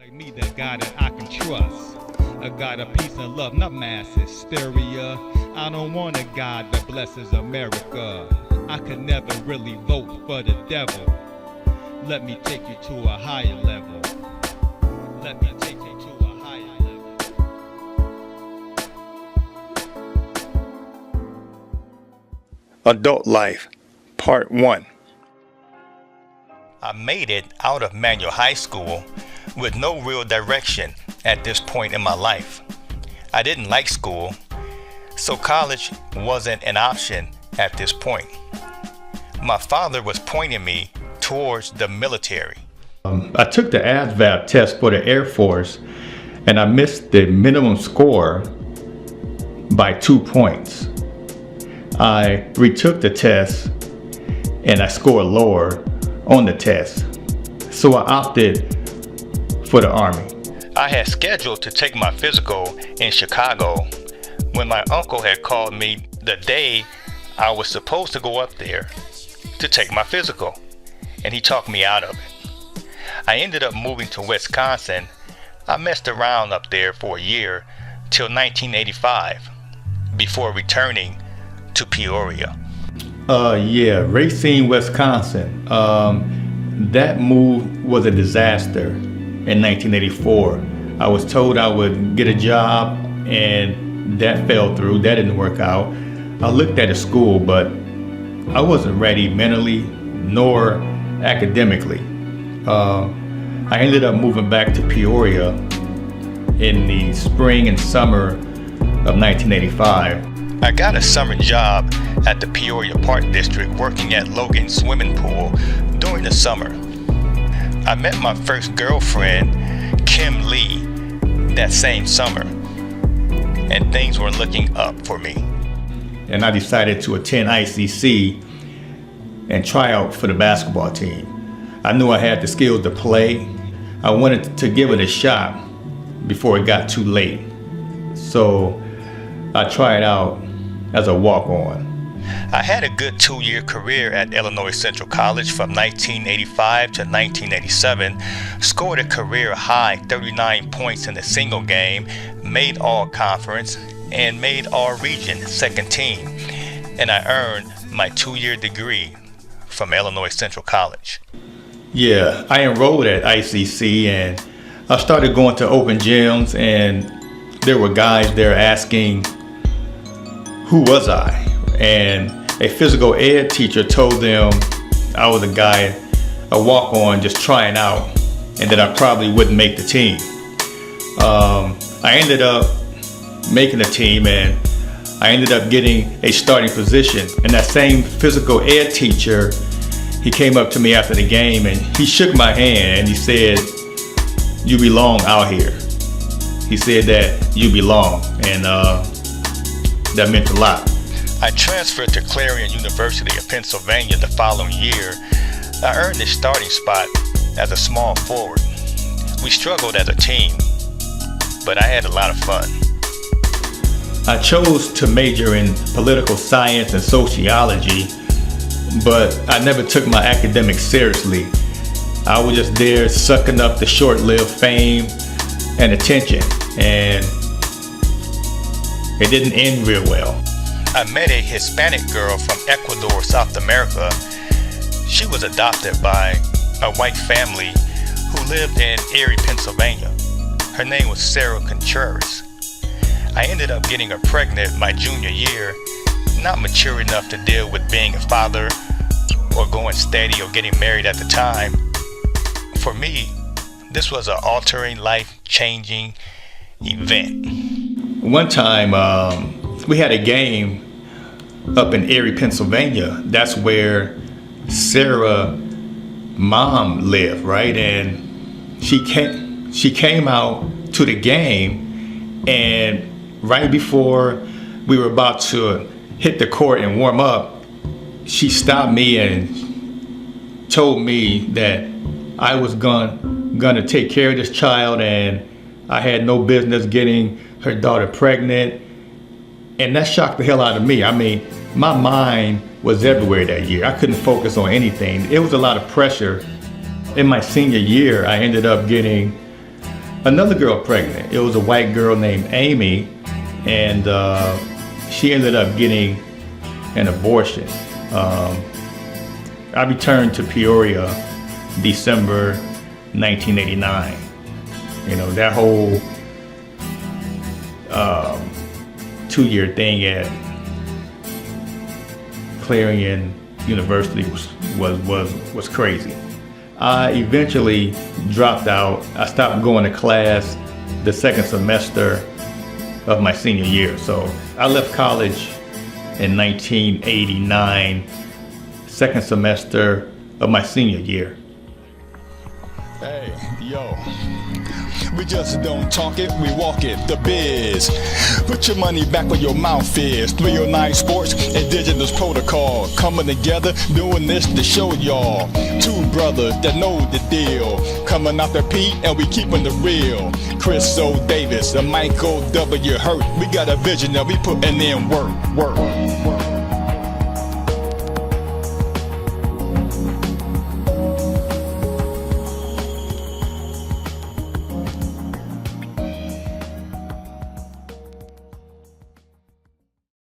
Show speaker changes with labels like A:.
A: like me, the God that I can trust. A God of peace and love, not mass hysteria. I don't want a God that blesses America. I could never really vote for the devil. Let me take you to a higher level. Let me take you to a higher level.
B: Adult Life, Part 1.
C: I made it out of Manual High School with no real direction at this point in my life. I didn't like school, so college wasn't an option at this point. My father was pointing me towards the military.
B: I took the ASVAB test for the Air Force and I missed the minimum score by 2 points. I retook the test and I scored lower on the test, so I opted for the Army.
C: I had scheduled to take my physical in Chicago when my uncle had called me the day I was supposed to go up there to take my physical, and he talked me out of it. I ended up moving to Wisconsin. I messed around up there for a year till 1985 before returning to Peoria.
B: Racine, Wisconsin. That move was a disaster in 1984. I was told I would get a job and that fell through. That didn't work out. I looked at a school, but I wasn't ready mentally nor academically. I ended up moving back to Peoria in the spring and summer of 1985.
C: I got a summer job at the Peoria Park District working at Logan's swimming pool during the summer. I met my first girlfriend, Kim Lee, that same summer, and things were looking up for me.
B: And I decided to attend ICC and try out for the basketball team. I knew I had the skills to play. I wanted to give it a shot before it got too late. So I tried out as a walk-on.
C: I had a good 2-year career at Illinois Central College from 1985 to 1987, scored a career high 39 points in a single game, made all conference, and made all region second team. And I earned my 2-year degree from Illinois Central College.
B: Yeah, I enrolled at ICC and I started going to open gyms, and there were guys there asking, who was I? And a physical ed teacher told them I was a guy, a walk-on, just trying out, and that I probably wouldn't make the team. I ended up making the team, and I ended up getting a starting position. And that same physical ed teacher, he came up to me after the game and he shook my hand and he said, "You belong out here." He said that you belong, and that meant a lot.
C: I transferred to Clarion University of Pennsylvania the following year. I earned a starting spot as a small forward. We struggled as a team, but I had a lot of fun.
B: I chose to major in political science and sociology, but I never took my academics seriously. I was just there sucking up the short-lived fame and attention, and it didn't end real well.
C: I met a Hispanic girl from Ecuador, South America. She was adopted by a white family who lived in Erie, Pennsylvania. Her name was Sarah Contreras. I ended up getting her pregnant my junior year, not mature enough to deal with being a father or going steady or getting married at the time. For me, this was an altering, life-changing event.
B: One time, we had a game up in Erie, Pennsylvania. That's where Sarah's mom lived, right? And she came out to the game, and right before we were about to hit the court and warm up, she stopped me and told me that I was gonna take care of this child, and I had no business getting her daughter pregnant. And that shocked the hell out of me. I mean, my mind was everywhere that year. I couldn't focus on anything. It was a lot of pressure. In my senior year, I ended up getting another girl pregnant. It was a white girl named Amy, and she ended up getting an abortion. I returned to Peoria December 1989. You know, that whole 2-year thing at Clarion University was crazy. I eventually dropped out. I stopped going to class the second semester of my senior year. So I left college in 1989, second semester of my senior year.
D: Hey, yo. We just don't talk it, we walk it, the biz. Put your money back where your mouth is. 309 Sports, Indigenous Protocol. Coming together, doing this to show y'all. Two brothers that know the deal. Coming out the P and we keeping the real. Chris O. Davis and Michael W. Hurt. We got a vision that we putting in work.